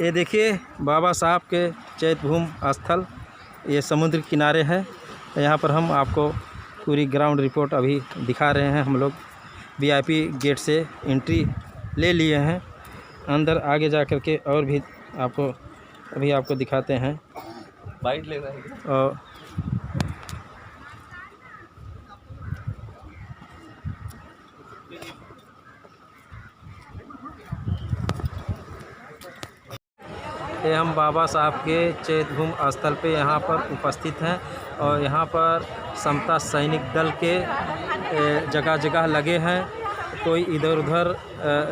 ये देखिए बाबा साहब के चैतभूम स्थल, ये समुद्र किनारे है। यहाँ पर हम आपको पूरी ग्राउंड रिपोर्ट अभी दिखा रहे हैं। हम लोग वीआईपी गेट से एंट्री ले लिए हैं। अंदर आगे जा कर के और भी आपको दिखाते हैं। बाइट ले रहे हैं और ये हम बाबा साहब के चैतभूम स्थल पे यहाँ पर उपस्थित हैं और यहाँ पर समता सैनिक दल के जगह जगह लगे हैं। कोई इधर उधर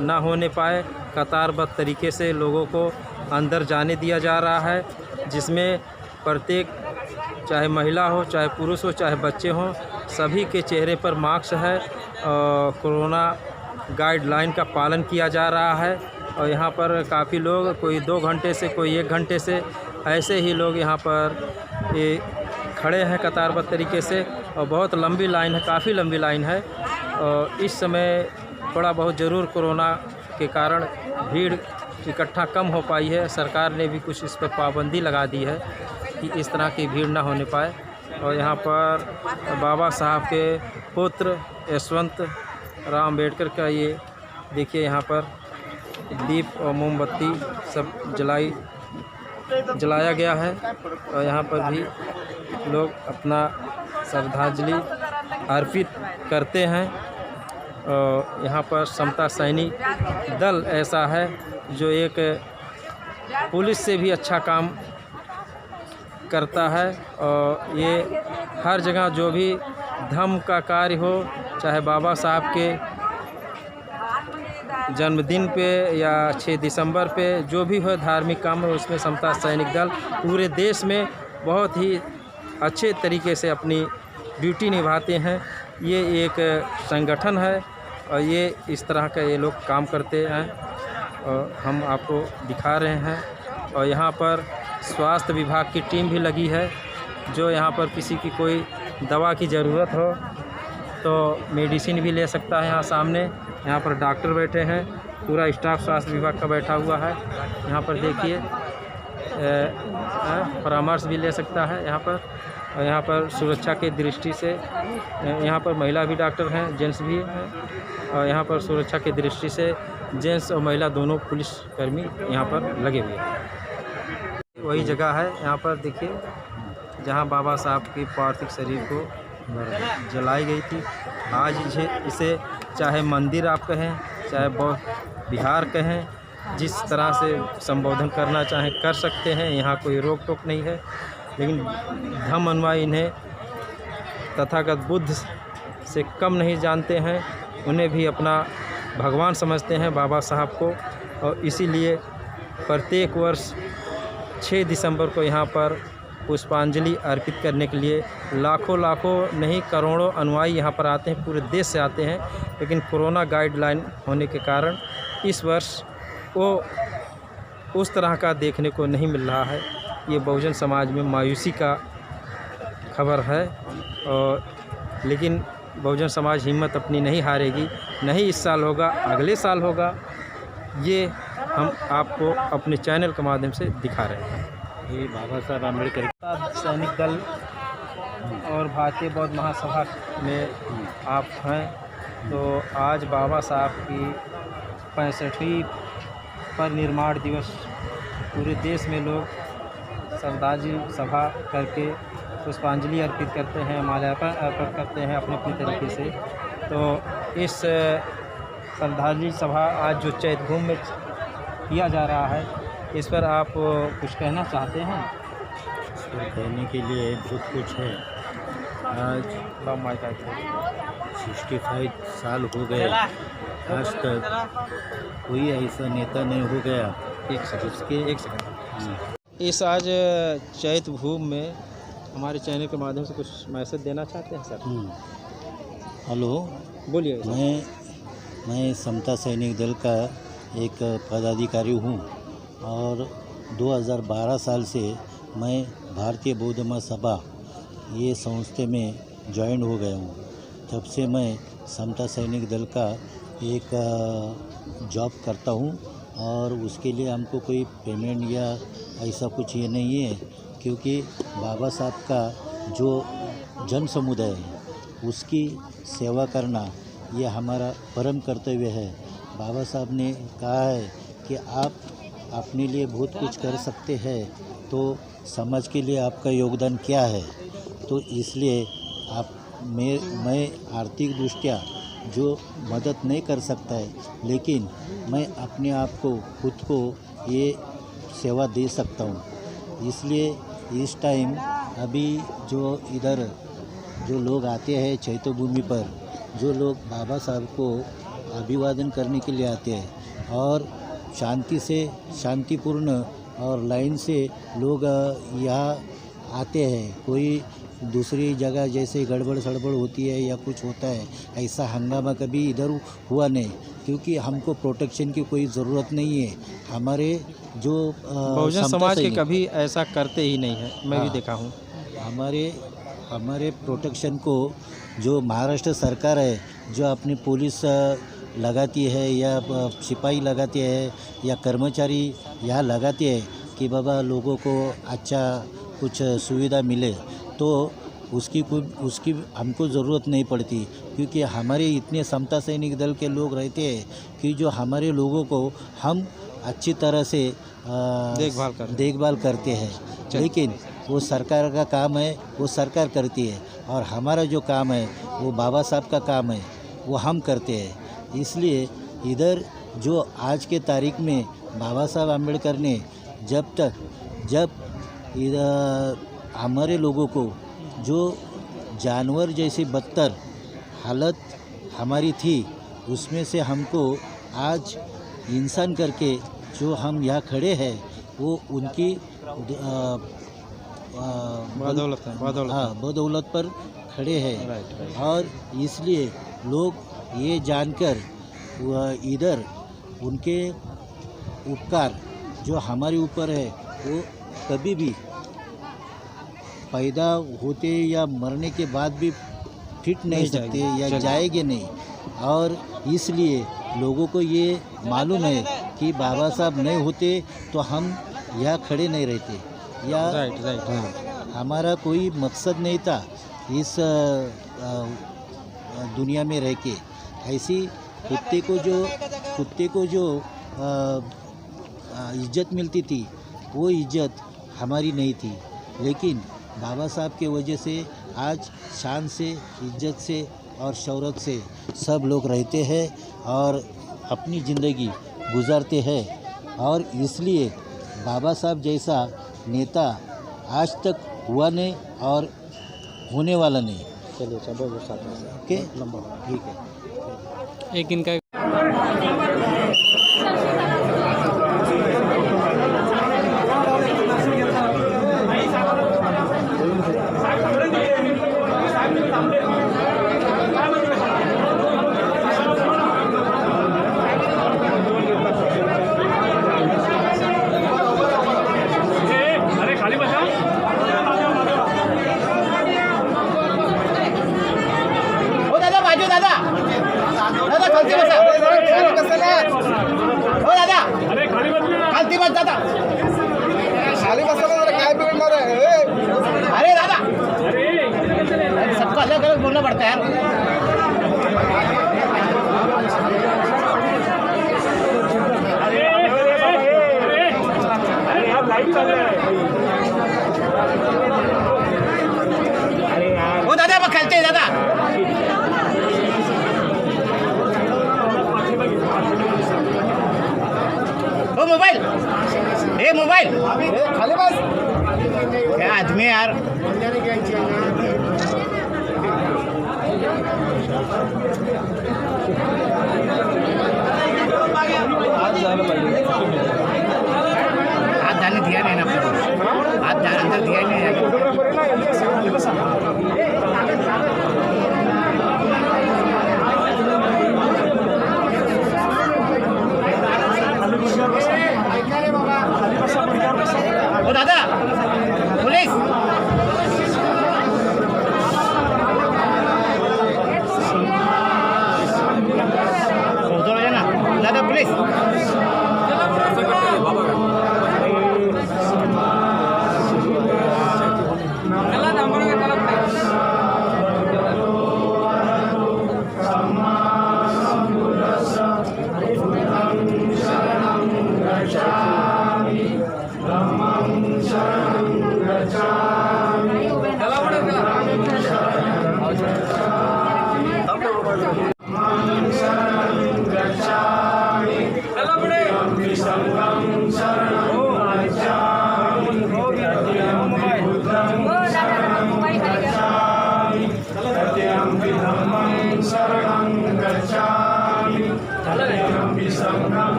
ना होने पाए, कतारबद्ध तरीके से लोगों को अंदर जाने दिया जा रहा है, जिसमें प्रत्येक चाहे महिला हो, चाहे पुरुष हो, चाहे बच्चे हों, सभी के चेहरे पर मास्क है और कोरोना गाइडलाइन का पालन किया जा रहा है। और यहाँ पर काफ़ी लोग, कोई 2 घंटे से, कोई 1 घंटे से ऐसे ही लोग यहाँ पर ये खड़े हैं कतारबद्ध तरीके से और बहुत लंबी लाइन है, काफ़ी लंबी लाइन है। और इस समय थोड़ा बहुत ज़रूर कोरोना के कारण भीड़ इकट्ठा कम हो पाई है। सरकार ने भी कुछ इस पर पाबंदी लगा दी है कि इस तरह की भीड़ ना होने पाए। और यहाँ पर बाबा साहब के पुत्र यशवंत राव अम्बेडकर का ये देखिए, यहाँ पर दीप और मोमबत्ती सब जलाया गया है। और यहाँ पर भी लोग अपना श्रद्धांजलि अर्पित करते हैं। और यहाँ पर समता सैनिक दल ऐसा है जो एक पुलिस से भी अच्छा काम करता है। और ये हर जगह जो भी धर्म का कार्य हो, चाहे बाबा साहब के जन्मदिन पे या 6 दिसंबर पे जो भी हो धार्मिक काम है, उसमें समता सैनिक दल पूरे देश में बहुत ही अच्छे तरीके से अपनी ड्यूटी निभाते हैं। ये एक संगठन है और ये इस तरह का ये लोग काम करते हैं और हम आपको दिखा रहे हैं। और यहाँ पर स्वास्थ्य विभाग की टीम भी लगी है, जो यहाँ पर किसी की कोई दवा की ज़रूरत हो तो मेडिसिन भी ले सकता है। यहाँ सामने यहाँ पर डॉक्टर बैठे हैं, पूरा स्टाफ स्वास्थ्य विभाग का बैठा हुआ है। यहाँ पर देखिए परामर्श भी ले सकता है यहाँ पर। और यहाँ पर सुरक्षा के दृष्टि से यहाँ पर महिला भी डॉक्टर हैं, जेंट्स भी हैं। और यहाँ पर सुरक्षा की दृष्टि से जेंट्स और महिला दोनों पुलिसकर्मी यहाँ पर लगे हुए हैं। वही जगह है यहाँ पर देखिए, जहाँ बाबा साहब की पार्थिव शरीर को जलाई गई थी। आज इसे चाहे मंदिर आप कहें, चाहे बौद्ध विहार कहें, जिस तरह से संबोधन करना चाहें कर सकते हैं, यहाँ कोई रोक टोक नहीं है। लेकिन धर्म अनुयायी इन्हें तथागत बुद्ध से कम नहीं जानते हैं, उन्हें भी अपना भगवान समझते हैं बाबा साहब को। और इसीलिए प्रत्येक वर्ष 6 दिसंबर को यहाँ पर पुष्पांजलि अर्पित करने के लिए लाखों नहीं करोड़ों अनुयायी यहाँ पर आते हैं, पूरे देश से आते हैं। लेकिन कोरोना गाइडलाइन होने के कारण इस वर्ष वो उस तरह का देखने को नहीं मिल रहा है। ये बहुजन समाज में मायूसी का खबर है। और लेकिन बहुजन समाज हिम्मत अपनी नहीं हारेगी। नहीं इस साल होगा, अगले साल होगा, ये हम आपको अपने चैनल के माध्यम से दिखा रहे हैं। ये बाबा साहब अम्बेडकर सैनिक दल और भारतीय बौद्ध महासभा में आप हैं, तो आज बाबा साहब की 65वीं परिनिर्वाण दिवस पूरे देश में लोग श्रद्धांजलि सभा करके पुष्पांजलि अर्पित करते हैं, माल्यार्पण अर्पित करते हैं अपने अपने तरीके से। तो इस श्रद्धांजलि सभा आज जो चैतभूम में किया जा रहा है, इस पर आप कुछ कहना चाहते हैं? कहने के लिए बहुत कुछ है। आज 65 साल हो गए, आज तक कोई ऐसा नेता नहीं हो गया। एक सेकंड। इस आज चैतभूम में हमारे चैनल के माध्यम से कुछ मैसेज देना चाहते हैं सर? हेलो, बोलिए। मैं समता सैनिक दल का एक पदाधिकारी हूँ और 2012 साल से मैं भारतीय बौद्ध महासभा ये संस्था में ज्वाइन हो गया हूँ। तब से मैं समता सैनिक दल का एक जॉब करता हूँ और उसके लिए हमको कोई पेमेंट या ऐसा कुछ ये नहीं है, क्योंकि बाबा साहब का जो जन समुदाय है उसकी सेवा करना ये हमारा परम कर्तव्य है। बाबा साहब ने कहा है कि आप अपने लिए बहुत कुछ कर सकते हैं, तो समाज के लिए आपका योगदान क्या है। तो इसलिए मैं आर्थिक दृष्टि जो मदद नहीं कर सकता है, लेकिन मैं अपने आप को खुद को ये सेवा दे सकता हूँ। इसलिए इस टाइम अभी जो इधर जो लोग आते हैं चैत्य भूमि पर, जो लोग बाबा साहब को अभिवादन करने के लिए आते हैं और शांतिपूर्ण और लाइन से लोग यहाँ आते हैं। कोई दूसरी जगह जैसे गड़बड़ सड़बड़ होती है या कुछ होता है, ऐसा हंगामा कभी इधर हुआ नहीं, क्योंकि हमको प्रोटेक्शन की कोई ज़रूरत नहीं है। हमारे जो बहुजन समाज के कभी ऐसा करते ही नहीं है, मैं भी हाँ, देखा हूँ। हमारे प्रोटेक्शन को जो महाराष्ट्र सरकार है, जो अपनी पुलिस लगाती है या सिपाही लगाते हैं या कर्मचारी यहाँ लगाते हैं कि बाबा लोगों को अच्छा कुछ सुविधा मिले, तो उसकी हमको ज़रूरत नहीं पड़ती, क्योंकि हमारे इतने समता सैनिक दल के लोग रहते हैं कि जो हमारे लोगों को हम अच्छी तरह से देखभाल करते हैं। लेकिन वो सरकार का काम है, वो सरकार करती है, और हमारा जो काम है वो बाबा साहब का काम है, वो हम करते हैं। इसलिए इधर जो आज के तारीख में बाबा साहब आम्बेडकर ने जब इधर हमारे लोगों को जो जानवर जैसी बदतर हालत हमारी थी, उसमें से हमको आज इंसान करके जो हम यहाँ खड़े हैं, वो उनकी बदौलत पर खड़े हैं। और इसलिए लोग ये जानकर इधर उनके उपकार जो हमारे ऊपर है वो कभी भी पैदा होते या मरने के बाद भी फिट नहीं सकते या जाएंगे नहीं। और इसलिए लोगों को ये मालूम है कि बाबा साहब नहीं होते तो हम यहाँ खड़े नहीं रहते, या हाँ, हमारा कोई मकसद नहीं था इस दुनिया में रह के। ऐसी कुत्ते को जो इज्जत मिलती थी, वो इज्जत हमारी नहीं थी, लेकिन बाबा साहब के वजह से आज शान से, इज्जत से और शौहरत से सब लोग रहते हैं और अपनी ज़िंदगी गुजारते हैं। और इसलिए बाबा साहब जैसा नेता आज तक हुआ नहीं और होने वाला नहीं। चलिए ओके, ठीक है। एक इनका अरे दादा, सबको अलग अलग बोलना पड़ता है यार। वो दादा वो खेलते हैं दादा। वो मोबाइल खाली बस क्या आदमी यार। हाथ जाने दिया नहीं ना, हाथ जाने अंदर दिया नहीं है। ओ दादा पुलिस उधर हो जाना दादा, पुलिस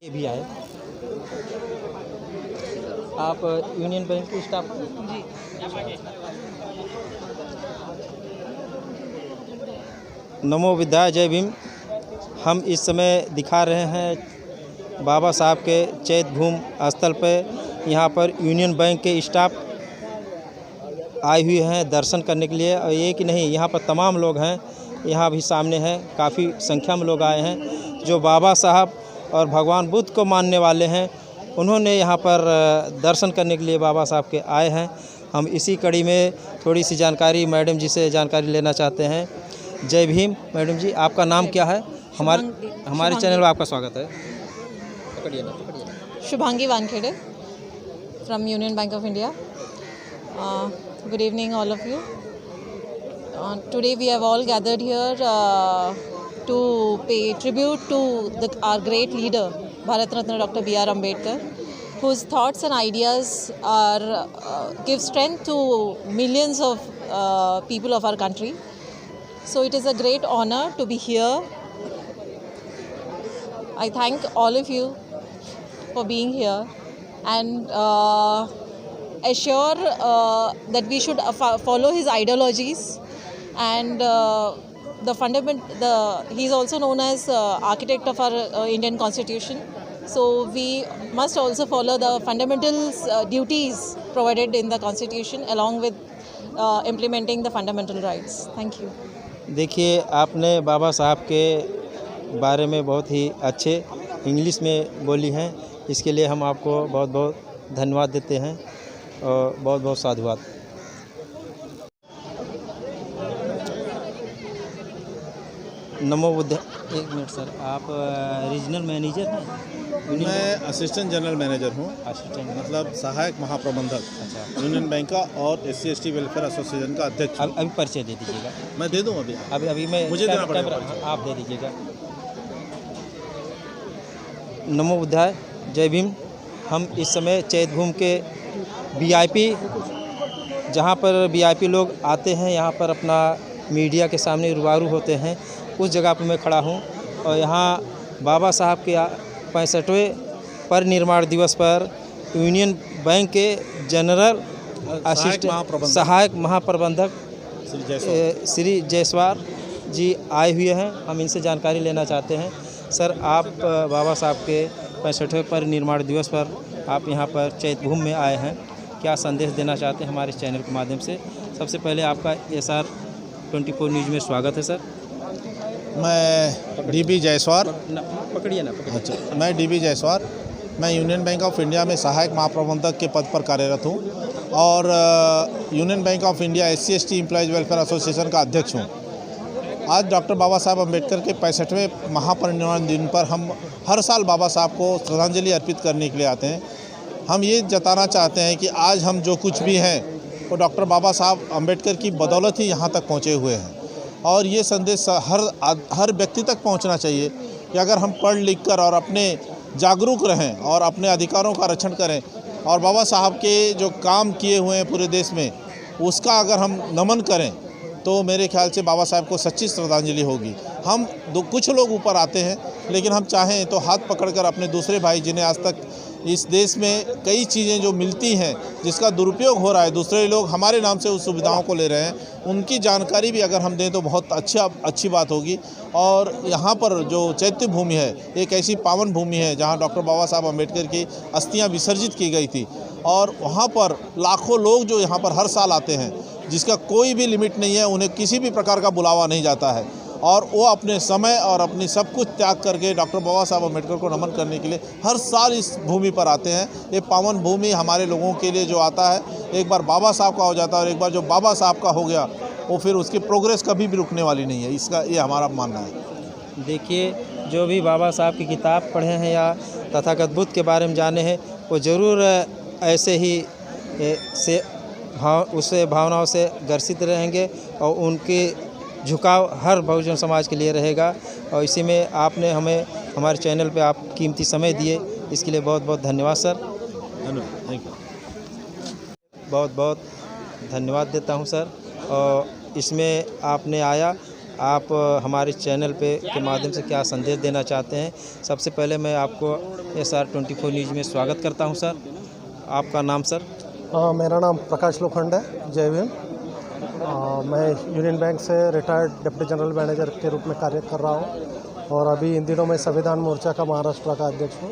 ये भी आए। आप यूनियन बैंक के स्टाफ हैं? जी। नमो विद्या जय भीम। हम इस समय दिखा रहे हैं बाबा साहब के चैत भूम स्थल पर। यहाँ पर यूनियन बैंक के स्टाफ आए हुए हैं दर्शन करने के लिए, और एक ही नहीं, यहाँ पर तमाम लोग हैं। यहाँ भी सामने हैं, काफ़ी संख्या में लोग आए हैं जो बाबा साहब और भगवान बुद्ध को मानने वाले हैं। उन्होंने यहाँ पर दर्शन करने के लिए बाबा साहब के आए हैं। हम इसी कड़ी में थोड़ी सी जानकारी मैडम जी से जानकारी लेना चाहते हैं। जय भीम मैडम जी, आपका नाम क्या है? हमारे चैनल में आपका स्वागत है। पकड़िए ना, पकड़िए ना। Shubhangi Wankhede from Union Bank of India. Good evening all of you. Today we have all gathered here to pay tribute to our great leader Bharat Ratna Dr. B.R. Ambedkar, whose thoughts and ideas give strength to millions of people of our country. So it is a great honor to be here. I thank all of you for being here and assure that we should follow his ideologies and he is also known as architect of our Indian Constitution. So we must also follow the fundamental duties provided in the Constitution along with implementing the fundamental rights. Thank you. देखिए, आपने बाबा साहब के बारे में बहुत ही अच्छे English में बोली हैं। इसके लिए हम आपको बहुत बहुत धन्यवाद देते हैं और बहुत बहुत साधुवाद। नमो बुद्ध। एक मिनट सर, आप रीजनल मैनेजर हैं? मैं असिस्टेंट जनरल मैनेजर हूँ। असिस्टेंट मतलब सहायक महाप्रबंधक। अच्छा। यूनियन बैंक का और SC/ST वेलफेयर एसोसिएशन का अध्यक्ष। अभी परिचय दे दीजिएगा। मैं दे दूँ अभी मैं मुझे देना पड़ेगा। आप दे दीजिएगा। नमो बुद्धाय, जय भीम। हम इस समय चैत भूम के वीआईपी, जहाँ पर वीआईपी लोग आते हैं, यहाँ पर अपना मीडिया के सामने रूबरू होते हैं, उस जगह पर मैं खड़ा हूँ। और यहाँ बाबा साहब के 65वें परिनिर्वाण दिवस पर यूनियन बैंक के जनरल सहायक महाप्रबंधक श्री जायसवाल जी आए हुए हैं। हम इनसे जानकारी लेना चाहते हैं। सर, आप बाबा साहब के 65वें परिनिर्वाण दिवस पर आप यहाँ पर चैत्यभूमि में आए हैं, क्या संदेश देना चाहते हैं हमारे चैनल के माध्यम से? सबसे पहले आपका SR 24 न्यूज़ में स्वागत है सर। मैं DB जायसवाल। पकड़िए ना। अच्छा, मैं DB जायसवाल। मैं यूनियन बैंक ऑफ इंडिया में सहायक महाप्रबंधक के पद पर कार्यरत हूँ और union bank of India SC/ST employees welfare association का अध्यक्ष हूँ। आज डॉक्टर बाबा साहब अम्बेडकर के 65वें महापरिनिर्वाण दिन पर हम हर साल बाबा साहब को श्रद्धांजलि अर्पित करने के लिए आते हैं। हम ये जताना चाहते हैं कि आज हम जो कुछ भी हैं वो डॉक्टर बाबा साहब अम्बेडकर की बदौलत ही यहाँ तक पहुँचे हुए हैं। और ये संदेश हर व्यक्ति तक पहुँचना चाहिए कि अगर हम पढ़ लिख कर और अपने जागरूक रहें और अपने अधिकारों का रक्षण करें और बाबा साहब के जो काम किए हुए हैं पूरे देश में उसका अगर हम नमन करें तो मेरे ख्याल से बाबा साहब को सच्ची श्रद्धांजलि होगी। हम कुछ लोग ऊपर आते हैं, लेकिन हम चाहें तो हाथ पकड़कर अपने दूसरे भाई जिन्हें आज तक इस देश में कई चीज़ें जो मिलती हैं जिसका दुरुपयोग हो रहा है, दूसरे लोग हमारे नाम से उस सुविधाओं को ले रहे हैं, उनकी जानकारी भी अगर हम दें तो बहुत अच्छी बात होगी। और यहाँ पर जो चैत्य भूमि है एक ऐसी पावन भूमि है जहाँ डॉक्टर बाबा साहब अम्बेडकर की अस्थियाँ विसर्जित की गई थी और वहाँ पर लाखों लोग जो यहाँ पर हर साल आते हैं, जिसका कोई भी लिमिट नहीं है, उन्हें किसी भी प्रकार का बुलावा नहीं जाता है और वो अपने समय और अपनी सब कुछ त्याग करके डॉक्टर बाबा साहब अम्बेडकर को नमन करने के लिए हर साल इस भूमि पर आते हैं। ये पावन भूमि हमारे लोगों के लिए जो आता है, एक बार बाबा साहब का हो जाता है और एक बार जो बाबा साहब का हो गया वो फिर उसकी प्रोग्रेस कभी भी रुकने वाली नहीं है। इसका ये हमारा मानना है। देखिए, जो भी बाबा साहब की किताब पढ़े हैं या तथागत बुद्ध के बारे में जाने हैं, वो ज़रूर ऐसे ही उससे भावनाओं से ग्रसित रहेंगे और उनके झुकाव हर बहुजन समाज के लिए रहेगा। और इसी में आपने हमें हमारे चैनल पे आप कीमती समय दिए, इसके लिए बहुत बहुत धन्यवाद सर। धन्यवाद, थैंक यू। बहुत बहुत धन्यवाद देता हूं सर। और इसमें आपने आया, आप हमारे चैनल के माध्यम से क्या संदेश देना चाहते हैं? सबसे पहले मैं आपको SR 24 न्यूज़ में स्वागत करता हूं सर। आपका नाम सर? मेरा नाम प्रकाश लोखंड है। जय भीम। मैं यूनियन बैंक से रिटायर्ड डिप्टी जनरल मैनेजर के रूप में कार्य कर रहा हूँ और अभी इन दिनों मैं संविधान मोर्चा का महाराष्ट्र का अध्यक्ष हूँ।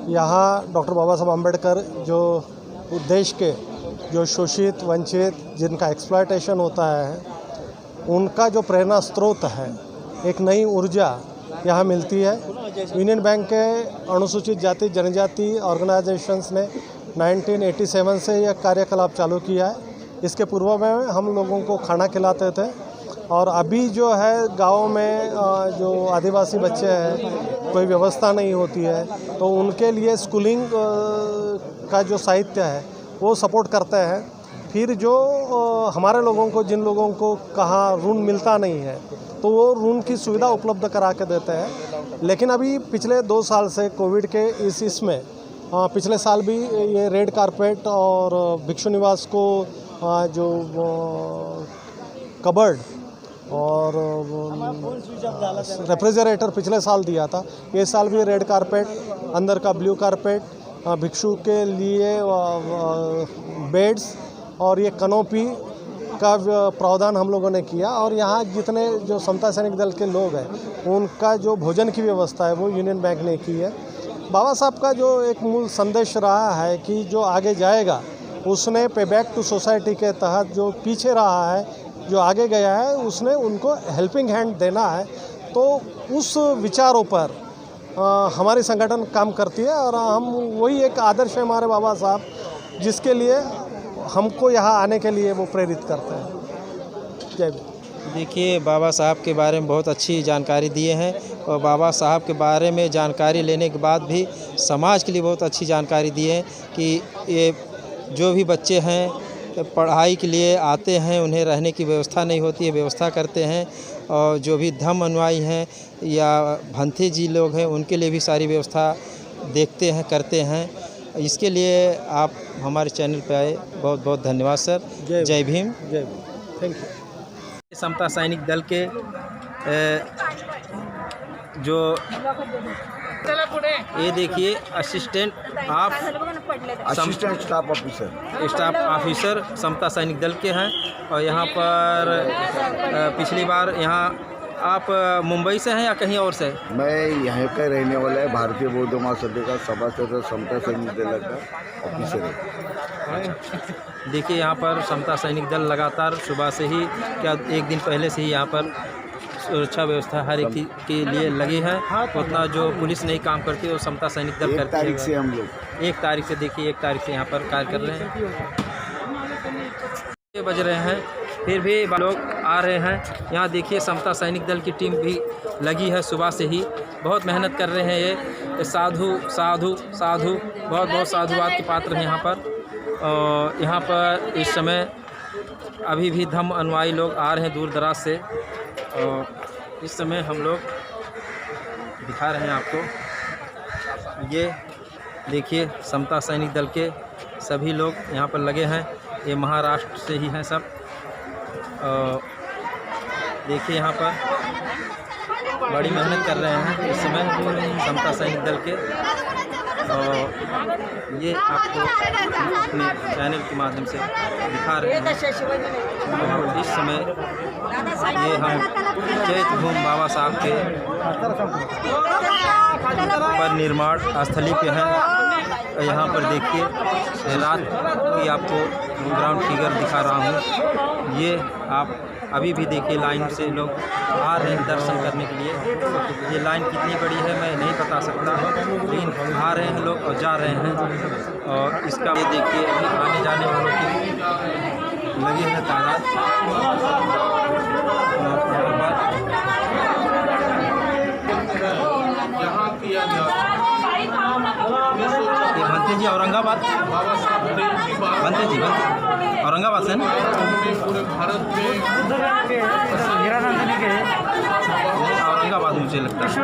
यहाँ डॉक्टर बाबा साहब अम्बेडकर जो देश के जो शोषित वंचित जिनका एक्सप्लॉयटेशन होता है, उनका जो प्रेरणा स्रोत है, एक नई ऊर्जा यहाँ मिलती है। यूनियन बैंक के अनुसूचित जाति जनजाति ऑर्गेनाइजेशंस ने 1987 से यह कार्यकलाप चालू किया है। इसके पूर्व में हम लोगों को खाना खिलाते थे और अभी जो है गाँव में जो आदिवासी बच्चे हैं, कोई व्यवस्था नहीं होती है, तो उनके लिए स्कूलिंग का जो साहित्य है वो सपोर्ट करते हैं। फिर जो हमारे लोगों को, जिन लोगों को कहाँ ऋण मिलता नहीं है, तो वो ऋण की सुविधा उपलब्ध करा के देते हैं। लेकिन अभी पिछले 2 साल से कोविड के इसमें पिछले साल भी ये रेड कारपेट और भिक्षु निवास को जो कबर्ड और रेफ्रिजरेटर पिछले साल दिया था, ये साल भी रेड कारपेट, अंदर का ब्लू कारपेट, भिक्षु के लिए बेड्स और ये कनोपी का प्रावधान हम लोगों ने किया। और यहाँ जितने जो समता सैनिक दल के लोग हैं, उनका जो भोजन की व्यवस्था है वो यूनियन बैंक ने की है। बाबा साहब का जो एक मूल संदेश रहा है कि जो आगे जाएगा उसने पे बैक टू सोसाइटी के तहत जो पीछे रहा है, जो आगे गया है, उसने उनको हेल्पिंग हैंड देना है। तो उस विचारों पर हमारी संगठन काम करती है और हम वही एक आदर्श है हमारे बाबा साहब, जिसके लिए हमको यहाँ आने के लिए वो प्रेरित करते हैं। जय भीम। देखिए, बाबा साहब के बारे में बहुत अच्छी जानकारी दिए हैं और बाबा साहब के बारे में जानकारी लेने के बाद भी समाज के लिए बहुत अच्छी जानकारी दिए हैं कि ये जो भी बच्चे हैं पढ़ाई के लिए आते हैं, उन्हें रहने की व्यवस्था नहीं होती है, व्यवस्था करते हैं। और जो भी धम्म अनुयायी हैं या भंते जी लोग हैं, उनके लिए भी सारी व्यवस्था देखते हैं, करते हैं। इसके लिए आप हमारे चैनल पे आए, बहुत बहुत धन्यवाद सर। जय भीम। Thank you. समता सैनिक दल के जो ये देखिए असिस्टेंट स्टाफ ऑफिसर समता सैनिक दल के हैं। और यहाँ पर पिछली बार यहाँ आप मुंबई से हैं या कहीं और से? मैं यहाँ का रहने वाला है, भारतीय बौद्ध महासभा का सभासद समता सैनिक दल का ऑफिसर है। देखिए यहाँ पर समता सैनिक दल लगातार सुबह से ही, क्या एक दिन पहले से ही यहाँ पर सुरक्षा व्यवस्था हर एक के लिए लगी है। उतना जो पुलिस नहीं काम करती है वो समता सैनिक दल करती है। 1 तारीख से हम लोग 1 तारीख से देखिए 1 तारीख से यहाँ पर कार्य कर रहे हैं। ये बज रहे हैं फिर भी लोग आ रहे हैं। यहाँ देखिए समता सैनिक दल की टीम भी लगी है, सुबह से ही बहुत मेहनत कर रहे हैं। ये साधु साधु साधु बहुत बहुत साधुवाद के पात्र हैं यहाँ पर। और यहाँ पर इस समय अभी भी धम्म अनुयायी लोग आ रहे हैं दूर दराज से। और इस समय हम लोग दिखा रहे हैं आपको, ये देखिए समता सैनिक दल के सभी लोग यहाँ पर लगे हैं। ये महाराष्ट्र से ही हैं सब। देखिए यहाँ पर बड़ी मेहनत कर रहे हैं इस समय समता सैनिक दल के। और ये आपको अपने चैनल के माध्यम से दिखा रहे हैं। और इस समय ये हम चैत भूम बाबा साहब के पर निर्माण स्थली पे हैं। यहाँ पर देखिए रात की आपको ग्राउंड फिगर दिखा रहा हूँ। ये आप अभी भी देखिए लाइन से लोग आ रहे हैं दर्शन करने के लिए। ये लाइन कितनी बड़ी है मैं नहीं बता सकता, लेकिन आ रहे हैं लोग और जा रहे हैं। और इसका ये देखिए अभी आने जाने वालों की लगी है तादाद। ये भंते जी औरंगाबाद, भंते जी औरंगाबाद से औरंगाबाद मुझे लगता है।